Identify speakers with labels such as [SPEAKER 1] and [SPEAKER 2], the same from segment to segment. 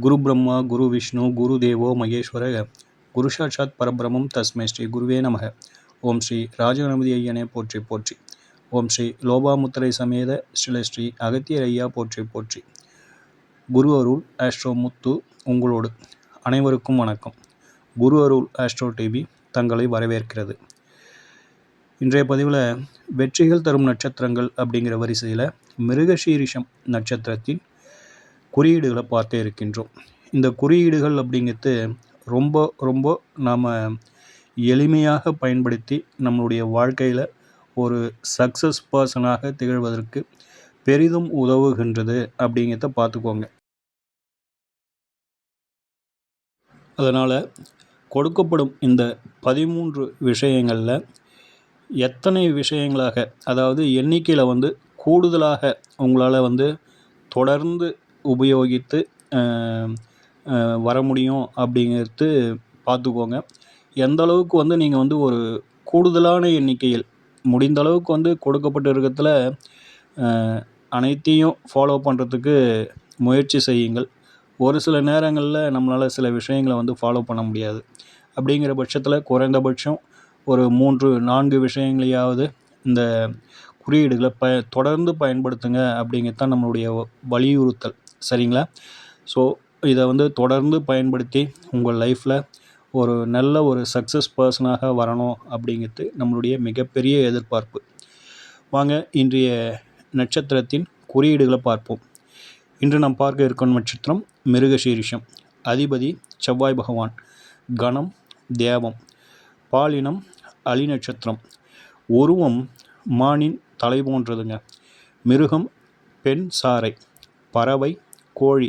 [SPEAKER 1] குரு பிரம்மா குரு விஷ்ணு குரு தேவோ மகேஸ்வர குரு சாட்சாத் பரபிரமம் தஸ்மை ஸ்ரீ குருவே நமக. ஓம் ஸ்ரீ ராஜகணபதி ஐயனே போற்றி போற்றி. ஓம் ஸ்ரீ லோபாமுத்திரை சமேத ஸ்ரீ அகத்தியர் ஐயா போற்றி போற்றி. குரு அருள் ஆஸ்ட்ரோ முத்து உங்களோடு. அனைவருக்கும் வணக்கம். குரு அருள் ஆஸ்ட்ரோ டிவி தங்களை வரவேற்கிறது. இன்றைய பதிவில் வெற்றிகள் தரும் நட்சத்திரங்கள் அப்படிங்கிற வரிசையில் மிருகசீரிஷம் நட்சத்திரத்தின் குறியீடுகளை பார்த்து இருக்கின்றோம். இந்த குறியீடுகள் அப்படிங்கிறது ரொம்ப ரொம்ப நாம் எளிமையாக பயன்படுத்தி நம்மளுடைய வாழ்க்கையில் ஒரு சக்ஸஸ் பர்சனாக திகழ்வதற்கு பெரிதும் உதவுகின்றது அப்படிங்கிறத பார்த்துக்கோங்க. அதனால் கொடுக்கப்படும் இந்த 13 விஷயங்களில் எத்தனை விஷயங்களாக, அதாவது எண்ணிக்கையில் கூடுதலாக உங்களால் தொடர்ந்து உபயோகித்து வர முடியும் அப்படிங்கிறது பார்த்துக்கோங்க. எந்த அளவுக்கு நீங்கள் ஒரு கூடுதலான எண்ணிக்கையில் முடிந்த அளவுக்கு கொடுக்கப்பட்ட இருக்கிறதுல அனைத்தையும் ஃபாலோ பண்ணுறதுக்கு முயற்சி செய்யுங்கள். ஒரு சில நேரங்களில் நம்மளால் சில விஷயங்களை ஃபாலோ பண்ண முடியாது. அப்படிங்கிற பட்சத்தில் குறைந்தபட்சம் ஒரு 3-4 விஷயங்களையாவது இந்த குறியீடுகளை தொடர்ந்து பயன்படுத்துங்க அப்படிங்கிறது தான் நம்மளுடைய வலியுறுத்தல். சரிங்களா? ஸோ இதை தொடர்ந்து பயன்படுத்தி உங்கள் லைஃப்பில் ஒரு நல்ல ஒரு சக்ஸஸ் பர்சனாக வரணும் அப்படிங்கிறது நம்மளுடைய மிகப்பெரிய எதிர்பார்ப்பு. வாங்க இன்றைய நட்சத்திரத்தின் குறியீடுகளை பார்ப்போம். இன்று நாம் பார்க்க இருக்கும் நட்சத்திரம் மிருகசீரிஷம். அதிபதி செவ்வாய் பகவான். கணம் தேவம். பாலினம் அலி நட்சத்திரம். உருவம் மானின் தலை போன்றதுங்க. மிருகம் பெண் சாரை. பறவை கோழி.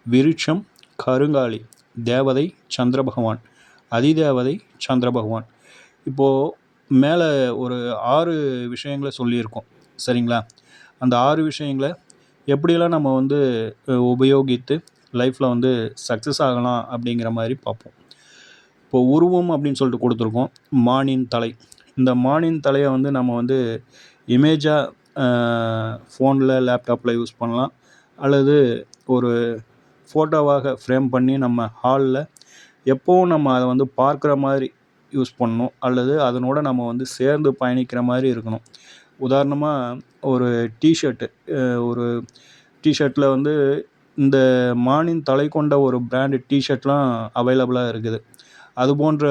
[SPEAKER 1] விருட்சம் கருங்காலி. தேவதை சந்திர பகவான். அதிதேவதை சந்திர பகவான். இப்போது மேலே ஒரு 6 விஷயங்களை சொல்லியிருக்கோம். சரிங்களா? அந்த 6 விஷயங்களை எப்படியெல்லாம் நம்ம உபயோகித்து லைஃப்பில் சக்ஸஸ் ஆகலாம் அப்படிங்கிற மாதிரி பார்ப்போம். இப்போது உருவம் அப்படின்னு சொல்லிட்டு கொடுத்துருக்கோம். மானின் தலை. இந்த மானின் தலையை நம்ம இமேஜாக ஃபோனில் லேப்டாப்பில் யூஸ் பண்ணலாம், அல்லது ஒரு ஃபோட்டோவாக ஃப்ரேம் பண்ணி நம்ம ஹாலில் எப்போவும் நம்ம அதை பார்க்குற மாதிரி யூஸ் பண்ணணும், அல்லது அதனோட நம்ம சேர்ந்து பயணிக்கிற மாதிரி இருக்கணும். உதாரணமாக ஒரு டிஷர்ட்டில் இந்த மானின் தலை கொண்ட ஒரு பிராண்டு டிஷர்ட்லாம் அவைலபிளாக இருக்குது. அது போன்ற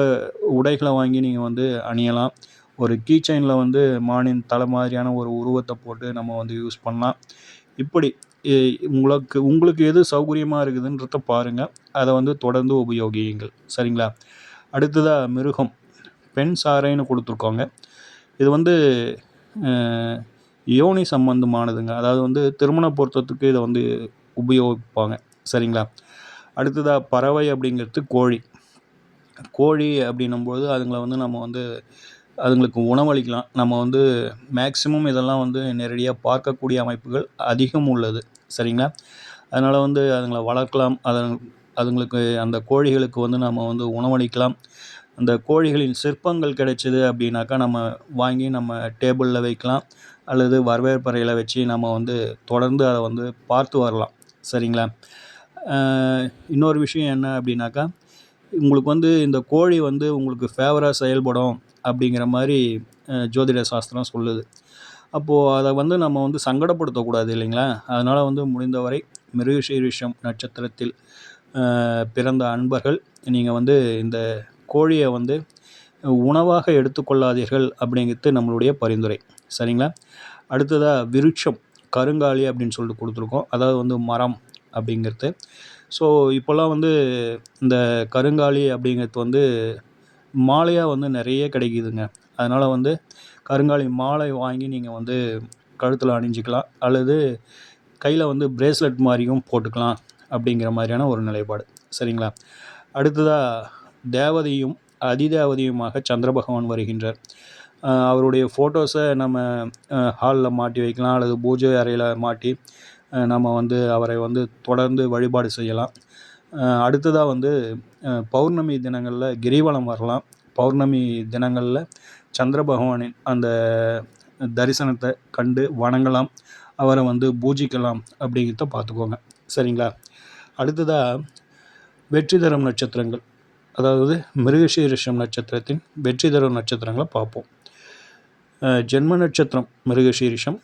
[SPEAKER 1] உடைகளை வாங்கி நீங்கள் அணியலாம். ஒரு கீ செயினில் மானின் தலை மாதிரியான ஒரு உருவத்தை போட்டு நம்ம யூஸ் பண்ணலாம். இப்படி உங்களுக்கு எது சௌகரியமாக இருக்குதுன்றத பாருங்கள். அதை தொடர்ந்து உபயோகியுங்கள். சரிங்களா? அடுத்ததாக மிருகம் பெண் சாரைன்னு கொடுத்துருக்கோங்க. இது யோனி சம்பந்தமானதுங்க. அதாவது திருமண பொருத்தத்துக்கு இதை உபயோகிப்பாங்க. சரிங்களா? அடுத்ததாக பறவை அப்படிங்கிறது கோழி. கோழி அப்படின்னும்போது அதுங்களை நம்ம அதுங்களுக்கு உணவளிக்கலாம். நம்ம மேக்சிமம் இதெல்லாம் நேரடியாக பார்க்கக்கூடிய அமைப்புகள் அதிகம் உள்ளது. சரிங்களா? அதனால் அதுங்களை வளர்க்கலாம். அதுங்களுக்கு அந்த கோழிகளுக்கு நம்ம உணவளிக்கலாம். அந்த கோழிகளின் சிற்பங்கள் கிடைச்சிது அப்படின்னாக்கா நம்ம வாங்கி நம்ம டேபிளில் வைக்கலாம், அல்லது வரவேற்பறையில் வச்சு நம்ம தொடர்ந்து அதை பார்த்து வரலாம். சரிங்களா? இன்னொரு விஷயம் என்ன அப்படின்னாக்கா, உங்களுக்கு இந்த கோழி உங்களுக்கு ஃபேவராக செயல்படும் அப்படிங்கிற மாதிரி ஜோதிட சாஸ்திரம் சொல்லுது. அப்போது அதை நம்ம சங்கடப்படுத்தக்கூடாது இல்லைங்களா? அதனால் முடிந்தவரை மிருகசீரிஷம் நட்சத்திரத்தில் பிறந்த அன்பர்கள் நீங்கள் இந்த கோழியை உணவாக எடுத்துக்கொள்ளாதீர்கள் அப்படிங்கிறது நம்மளுடைய பரிந்துரை. சரிங்களா? அடுத்ததாக விருட்சம் கருங்காலி அப்படின்னு சொல்லிட்டு கொடுத்துருக்கோம். அதாவது மரம் அப்படிங்கிறது. ஸோ இப்போல்லாம் இந்த கருங்காலி அப்படிங்கிறது மாலையாக நிறைய கிடைக்குதுங்க. அதனால் கருங்காலி மாலை வாங்கி நீங்கள் கழுத்தில் அணிஞ்சிக்கலாம், அல்லது கையில் பிரேஸ்லெட் மாதிரியும் போட்டுக்கலாம் அப்படிங்கிற மாதிரியான ஒரு நிலைப்பாடு. சரிங்களா? அடுத்ததாக தேவதையும் அதிதேவதையுமாக சந்திர பகவான் வருகின்றார். அவருடைய ஃபோட்டோஸை நம்ம ஹாலில் மாட்டி வைக்கலாம், அல்லது பூஜை அறையில் மாட்டி நம்ம அவரை தொடர்ந்து வழிபாடு செய்யலாம். அடுத்ததாக பௌர்ணமி தினங்களில் கிரிவலம் வரலாம். பௌர்ணமி தினங்களில் சந்திர பகவானின் அந்த தரிசனத்தை கண்டு வணங்கலாம், அவரை பூஜிக்கலாம் அப்படிங்கிறத பார்த்துக்கோங்க. சரிங்களா? அடுத்ததாக வெற்றி தரும் நட்சத்திரங்கள், அதாவது மிருகசீரிஷம் நட்சத்திரத்தின் வெற்றி தரும் நட்சத்திரங்களை பார்ப்போம். ஜென்ம நட்சத்திரம் மிருகசீரிஷம்,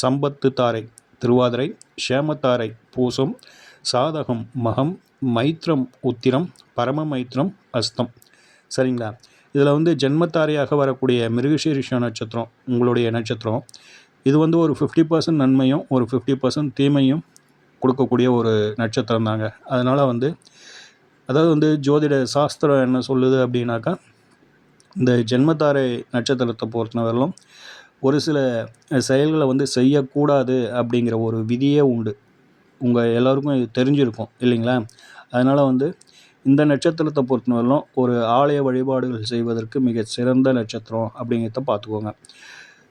[SPEAKER 1] சம்பத்து தாரை திருவாதிரை, சேமத்தாரை பூசம், சாதகம் மகம், மைத்திரம் உத்திரம், பரம மைத்திரம் அஸ்தம். சரிங்களா? இதில் ஜென்மத்தாரையாக வரக்கூடிய மிருகசீரிஷ நட்சத்திரம் உங்களுடைய நட்சத்திரம். இது ஒரு 50% நன்மையும் ஒரு 50% தீமையும் கொடுக்கக்கூடிய ஒரு நட்சத்திரம் தாங்க. அதனால் அதாவது ஜோதிட சாஸ்திரம் என்ன சொல்லுது அப்படின்னாக்கா, இந்த ஜென்மத்தாரை நட்சத்திரத்தை பொறுத்தவரையிலும் ஒரு சில செயல்களை செய்யக்கூடாது அப்படிங்கிற ஒரு விதியே உண்டு. உங்கள் எல்லோருக்கும் இது தெரிஞ்சிருக்கும் இல்லைங்களா? அதனால் இந்த நட்சத்திரத்தை பொறுத்தவரையிலும் ஒரு ஆலய வழிபாடுகள் செய்வதற்கு மிக சிறந்த நட்சத்திரம் அப்படிங்கிறத பார்த்துக்கோங்க.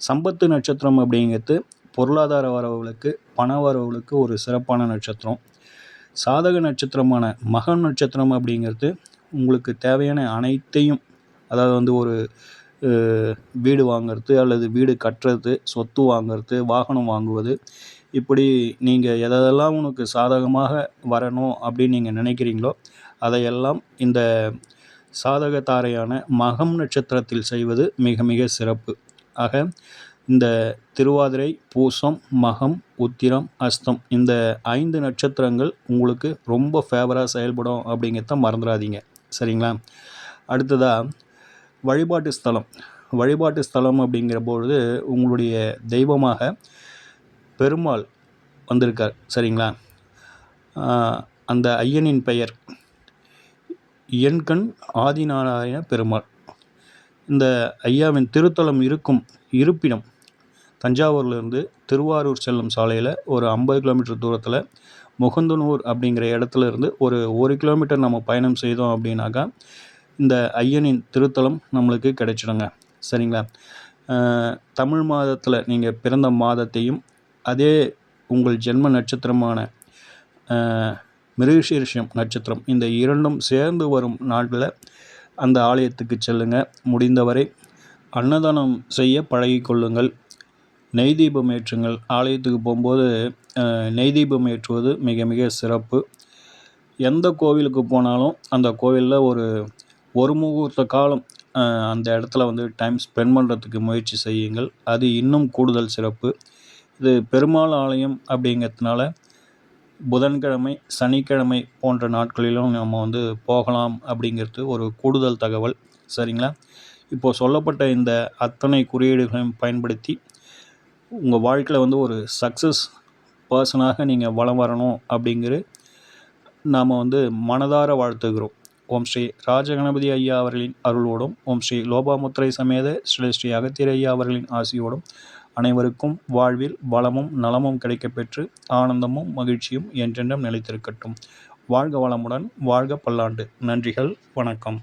[SPEAKER 1] சம்பத்து நட்சத்திரம் அப்படிங்கிறது பொருளாதார வரவுகளுக்கு, பண வரவுகளுக்கு ஒரு சிறப்பான நட்சத்திரம். சாதக நட்சத்திரமான மகம் நட்சத்திரம் அப்படிங்கிறது உங்களுக்கு தேவையான அனைத்தையும், அதாவது ஒரு வீடு வாங்கிறது அல்லது வீடு கட்டுறது, சொத்து வாங்கிறது, வாகனம் வாங்குவது, இப்படி நீங்கள் எதெல்லாம் உனக்கு சாதகமாக வரணும் அப்படின்னு நீங்கள் நினைக்கிறீங்களோ அதையெல்லாம் இந்த சாதக தாரையான மகம் நட்சத்திரத்தில் செய்வது மிக மிக சிறப்பு. ஆக இந்த திருவாதிரை, பூசம், மகம், உத்திரம், அஸ்தம் இந்த 5 நட்சத்திரங்கள் உங்களுக்கு ரொம்ப ஃபேவராக செயல்படும் அப்படிங்கிறத மறந்துடாதீங்க. சரிங்களா? அடுத்ததாக வழிபாட்டு ஸ்தலம் அப்படிங்கிற பொழுது உங்களுடைய தெய்வமாக பெருமாள் வந்திருக்கார். சரிங்களா? அந்த ஐயனின் பெயர் எண்கண் ஆதிநாராயண பெருமாள். இந்த ஐயாவின் திருத்தலம் இருக்கும் இருப்பிடம் தஞ்சாவூர்லேருந்து திருவாரூர் செல்லும் சாலையில் ஒரு 50 கிலோமீட்டர் தூரத்தில் முகந்தனூர் அப்படிங்கிற இடத்துல இருந்து ஒரு 1 கிலோமீட்டர் நம்ம பயணம் செய்தோம் அப்படின்னாக்கா இந்த ஐயனின் திருத்தலம் நம்மளுக்கு கிடைச்சிடுங்க. சரிங்களா? தமிழ் மாதத்தில் நீங்கள் பிறந்த மாதத்தையும் அதே உங்கள் ஜென்ம நட்சத்திரமான மிருகசீரிஷம் நட்சத்திரம் இந்த இரண்டும் சேர்ந்து வரும் நாட்களில் அந்த ஆலயத்துக்கு செல்லுங்கள். முடிந்தவரை அன்னதானம் செய்ய பழகிக்கொள்ளுங்கள். நெய் தீபம் ஏற்றுங்கள். ஆலயத்துக்கு போகும்போது நெய் தீபம் ஏற்றுவது மிக மிக சிறப்பு. எந்த கோவிலுக்கு போனாலும் அந்த கோவிலில் ஒரு முகூர்த்த காலம் அந்த இடத்துல டைம் ஸ்பெண்ட் பண்ணுறதுக்கு முயற்சி செய்யுங்கள். அது இன்னும் கூடுதல் சிறப்பு. இது பெருமாள் ஆலயம் அப்படிங்கிறதுனால புதன்கிழமை, சனிக்கிழமை போன்ற நாட்களிலும் நம்ம போகலாம் அப்படிங்கிறது ஒரு கூடுதல் தகவல். சரிங்களா? இப்போது சொல்லப்பட்ட இந்த அத்தனை குறியீடுகளையும் பயன்படுத்தி உங்கள் வாழ்க்கையில் ஒரு சக்ஸஸ் பர்சனாக நீங்கள் வலம் வரணும் அப்படிங்கிற நாம் மனதார வாழ்த்துகிறோம். ஓம் ஸ்ரீ ராஜகணபதி ஐயா அவர்களின் அருளோடும், ஓம் ஸ்ரீ லோபாமுத்திரை சமேத ஸ்ரீ அகத்தியர் ஐயா அவர்களின் ஆசியோடும் அனைவருக்கும் வாழ்வில் வளமும் நலமும் கிடைக்கப்பெற்று ஆனந்தமும் மகிழ்ச்சியும் என்றென்றும் நிலைத்திருக்கட்டும். வாழ்க வளமுடன், வாழ்க பல்லாண்டு. நன்றிகள், வணக்கம்.